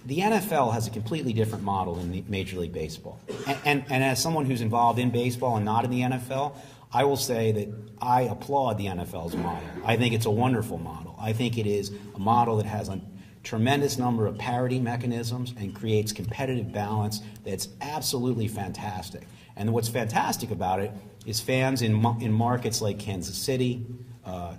The NFL has a completely different model than Major League Baseball. And as someone who's involved in baseball and not in the NFL, I will say that I applaud the NFL's model. I think it's a wonderful model. I think it is a model that has a tremendous number of parity mechanisms and creates competitive balance that's absolutely fantastic. And what's fantastic about it is fans in markets like Kansas City,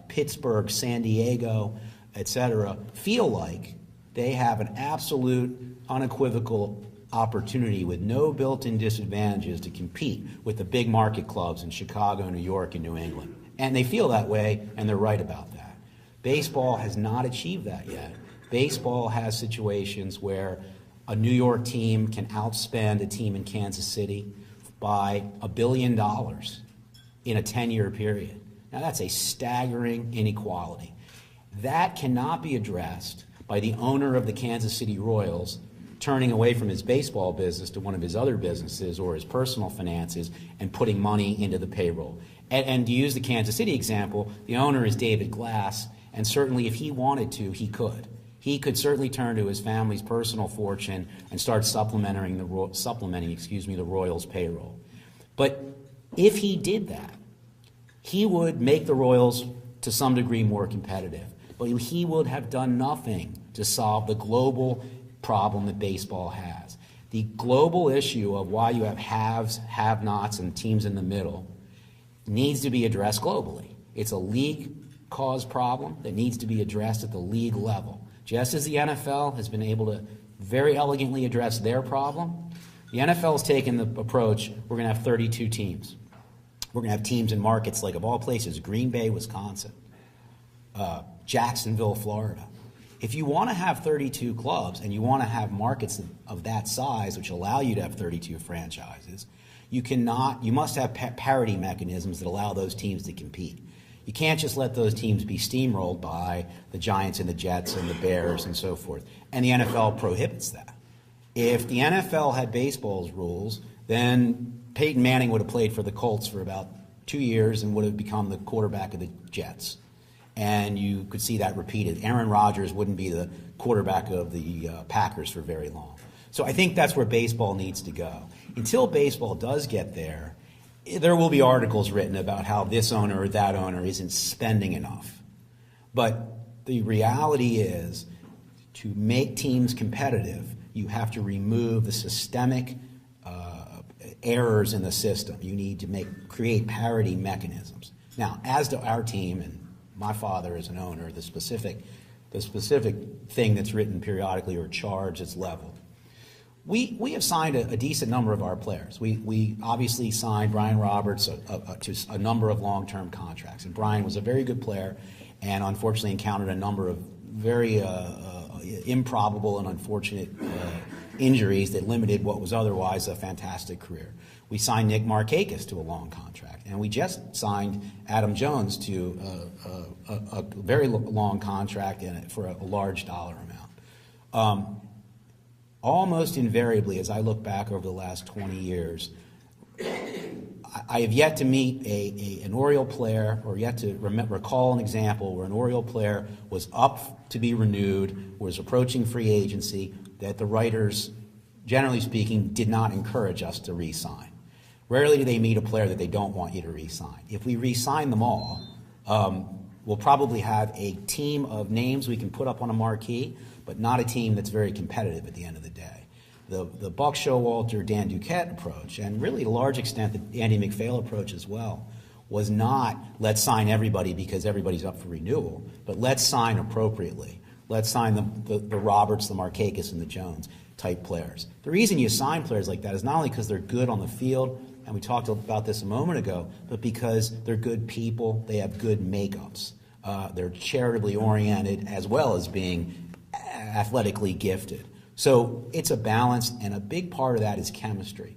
Pittsburgh, San Diego, et cetera, feel like they have an absolute, unequivocal opportunity with no built-in disadvantages to compete with the big market clubs in Chicago, New York, and New England. And they feel that way, and they're right about that. Baseball has not achieved that yet. Baseball has situations where a New York team can outspend a team in Kansas City by $1 billion in a 10-year period. Now, that's a staggering inequality. That cannot be addressed by the owner of the Kansas City Royals turning away from his baseball business to one of his other businesses or his personal finances and putting money into the payroll. And to use the Kansas City example, the owner is David Glass, and certainly if he wanted to, he could. He could certainly turn to his family's personal fortune and start supplementing the Royals' payroll. But if he did that, he would make the Royals to some degree more competitive. But he would have done nothing to solve the global problem that baseball has. The global issue of why you have haves, have-nots, and teams in the middle needs to be addressed globally. It's a league-caused problem that needs to be addressed at the league level. Just as the NFL has been able to very elegantly address their problem, the NFL has taken the approach, we're going to have 32 teams. We're going to have teams in markets like, of all places, Green Bay, Wisconsin, Jacksonville, Florida. If you want to have 32 clubs and you want to have markets of that size, which allow you to have 32 franchises, you must have parity mechanisms that allow those teams to compete. You can't just let those teams be steamrolled by the Giants and the Jets and the Bears and so forth. And the NFL prohibits that. If the NFL had baseball's rules, then Peyton Manning would have played for the Colts for about 2 years and would have become the quarterback of the Jets. And you could see that repeated. Aaron Rodgers wouldn't be the quarterback of the Packers for very long. So I think that's where baseball needs to go. Until baseball does get there, there will be articles written about how this owner or that owner isn't spending enough. But the reality is, to make teams competitive, you have to remove the systemic errors in the system. You need to create parity mechanisms. Now, as to our team, and my father is an owner, the specific thing that's written periodically or charge that's leveled. We have signed a decent number of our players. We obviously signed Brian Roberts to a number of long-term contracts. And Brian was a very good player and unfortunately encountered a number of very improbable and unfortunate injuries that limited what was otherwise a fantastic career. We signed Nick Markakis to a long contract, and we just signed Adam Jones to a very long contract for a large dollar amount. Almost invariably, as I look back over the last 20 years, I have yet to meet an Oriole player or yet to recall an example where an Oriole player was up to be renewed, was approaching free agency, that the writers, generally speaking, did not encourage us to re-sign. Rarely do they meet a player that they don't want you to re-sign. If we re-sign them all, we'll probably have a team of names we can put up on a marquee, but not a team that's very competitive at the end of the day. The Buck Showalter, Dan Duquette approach, and really to a large extent the Andy McPhail approach as well, was not let's sign everybody because everybody's up for renewal, but let's sign appropriately. Let's sign the Roberts, the Markakis, and the Jones type players. The reason you sign players like that is not only because they're good on the field, and we talked about this a moment ago, but because they're good people, they have good makeups. They're charitably oriented as well as being athletically gifted. So it's a balance, and a big part of that is chemistry.